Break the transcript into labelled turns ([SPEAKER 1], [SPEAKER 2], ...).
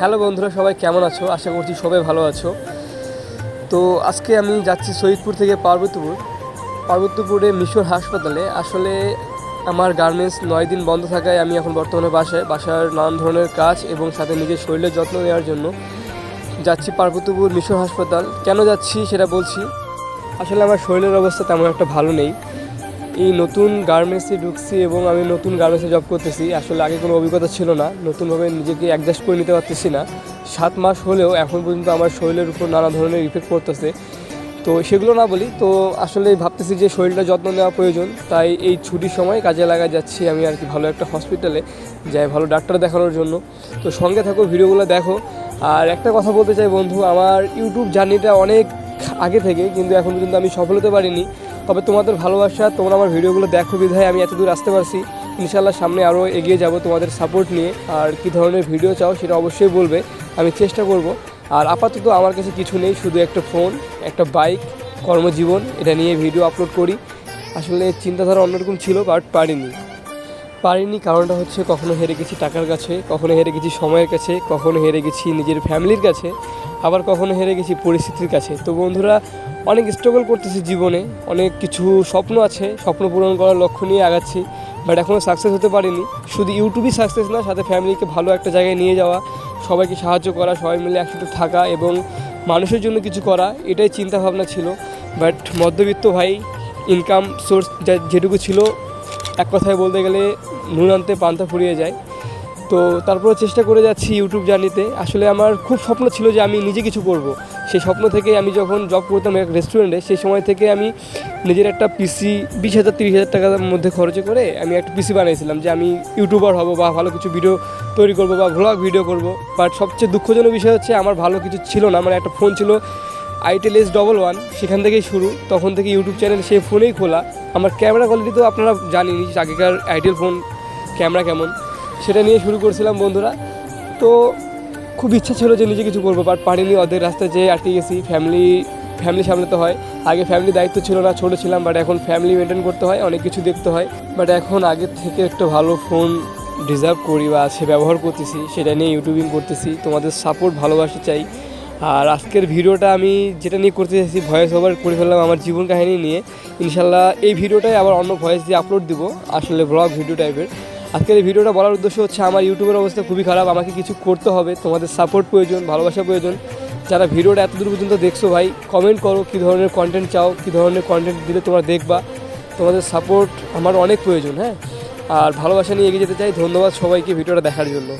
[SPEAKER 1] Hello বন্ধুরা, সবাই কেমন আছো? আশা করছি সবাই ভালো আছো। তো আজকে আমি যাচ্ছি সৈয়দপুর থেকে পার্বতীপুরে মিশর হাসপাতালে। আসলে আমার গার্মেন্টস 9 দিন বন্ধ থাকায় আমি এখন বর্তমানে বাসার নানান ধরনের কাজ এবং সাথে নিজের শরীরের যত্ন নেওয়ার জন্য যাচ্ছি পার্বতীপুর মিশর হাসপাতাল। কেন যাচ্ছি সেটা বলছি। আসলে আমার শরীরের অবস্থা তেমন একটা ভালো নেই। এই নতুন গার্মেন্টসে ঢুকছি এবং আমি নতুন গার্মেন্টসে জব করতেছি। আসলে আগে কোনো অভিজ্ঞতা ছিল না, নতুনভাবে নিজেকে অ্যাডজাস্ট করে নিতে পারতেছি না। 7 মাস হলেও এখন পর্যন্ত আমার শরীরের উপর নানা ধরনের ইফেক্ট পড়তেছে। তো সেগুলো না বলি, তো আসলে ভাবতেছি যে শরীরটা যত্ন নেওয়া প্রয়োজন, তাই এই ছুটির সময় কাজে লাগা যাচ্ছি আমি আর কি, ভালো একটা হসপিটালে যাই, ভালো ডাক্তার দেখানোর জন্য। তো সঙ্গে থাকো, ভিডিওগুলো দেখো। আর একটা কথা বলতে চাই বন্ধু, আমার ইউটিউব জার্নিটা অনেক আগে থেকে, কিন্তু এখন পর্যন্ত আমি সফল হতে পারিনি। তবে তোমাদের ভালোবাসা, তোমরা আমার ভিডিওগুলো দেখো বিধায় আমি এত দূর আসতে পারছি। ইনশাআল্লাহ সামনে আরও এগিয়ে যাব তোমাদের সাপোর্ট নিয়ে। আর কী ধরনের ভিডিও চাও সেটা অবশ্যই বলবে, আমি চেষ্টা করব। আর আপাতত আমার কাছে কিছু নেই, শুধু একটা ফোন, একটা বাইক, কর্মজীবন, এটা নিয়ে ভিডিও আপলোড করি। আসলে চিন্তাধারা অন্যরকম ছিল, বাট পারিনি। কারণটা হচ্ছে, কখনো হেরে গেছি টাকার কাছে, কখনো হেরে গেছি সময়ের কাছে, কখনো হেরে গেছি নিজের ফ্যামিলির কাছে, আবার কখনো হেরে গেছি পরিস্থিতির কাছে। তো বন্ধুরা, অনেক স্ট্রাগল করতেছি জীবনে, অনেক কিছু স্বপ্ন আছে, স্বপ্ন পূরণ করার লক্ষ্য নিয়ে আগাচ্ছি, বাট এখনও সাকসেস হতে পারিনি। শুধু ইউটিউবই সাকসেস না, সাথে ফ্যামিলিকে ভালো একটা জায়গায় নিয়ে যাওয়া, সবাইকে সাহায্য করা, সবাই মিলে একসাথে থাকা এবং মানুষের জন্য কিছু করা, এটাই চিন্তাভাবনা ছিল। বাট মধ্যবিত্ত ভাই, ইনকাম সোর্স যেটুকু ছিল, এক কথায় বলতে গেলে নুন আনতে পান্তা ফুরিয়ে যায়। তো তারপরে চেষ্টা করে যাচ্ছি ইউটিউব জার্নিতে। আসলে আমার খুব স্বপ্ন ছিল যে আমি নিজে কিছু করব। সেই স্বপ্ন থেকে আমি যখন জব করতাম এক রেস্টুরেন্টে, সেই সময় থেকে আমি নিজের একটা পিসি 20,000-30,000 টাকার মধ্যে খরচ করে আমি একটা পিসি বানিয়েছিলাম যে আমি ইউটিউবার হব বা ভালো কিছু ভিডিও তৈরি করব বা ভ্লগ ভিডিও করব। বাট সবচেয়ে দুঃখজনক বিষয় হচ্ছে, আমার ভালো কিছু ছিল না। আমার একটা ফোন ছিল Itel S11, সেখান থেকেই শুরু, তখন থেকে ইউটিউব চ্যানেল সেই ফোনেই খোলা। আমার ক্যামেরা কোয়ালিটি তো আপনারা জানেনই, আগেকার আইটেল ফোন ক্যামেরা কেমন, সেটা নিয়ে শুরু করছিলাম বন্ধুরা। তো খুব ইচ্ছা ছিল যে নিজে কিছু করবো, বাট পারিনি। অর্ধেক রাস্তায় যেয়ে আটকে গেছি। ফ্যামিলি সামলাতে হয়। আগে ফ্যামিলির দায়িত্ব ছিল না, ছোটো ছিলাম, বাট এখন ফ্যামিলি মেনটেন করতে হয়, অনেক কিছু দেখতে হয়। বাট এখন আগের থেকে একটা ভালো ফোন ডিজার্ভ করি বা আছে, ব্যবহার করতেছি, সেটা নিয়ে ইউটিউবিং করতেছি। তোমাদের সাপোর্ট, ভালোবাসা চাই। আর আজকের ভিডিওটা আমি যেটা নিয়ে করতে চাইছি, ভয়েস ওভার করে ফেললাম আমার জীবন কাহিনী নিয়ে। ইনশাল্লাহ এই ভিডিওটাই আবার অন্য ভয়েস দিয়ে আপলোড দিব, আসলে ব্লগ ভিডিও টাইপের। আজকের এই ভিডিওটা বলার উদ্দেশ্য হচ্ছে, আমার ইউটিউবের অবস্থা খুবই খারাপ, আমাকে কিছু করতে হবে, তোমাদের সাপোর্ট প্রয়োজন, ভালোবাসা প্রয়োজন। যারা ভিডিওটা এত দূর পর্যন্ত দেখছো ভাই, কমেন্ট করো কী ধরনের কন্টেন্ট চাও, কী ধরনের কন্টেন্ট দিলে তোমরা দেখবা। তোমাদের সাপোর্ট আমার অনেক প্রয়োজন, হ্যাঁ। আর ভালোবাসা নিয়ে এগিয়ে যেতে চাই। ধন্যবাদ সবাইকে ভিডিওটা দেখার জন্য।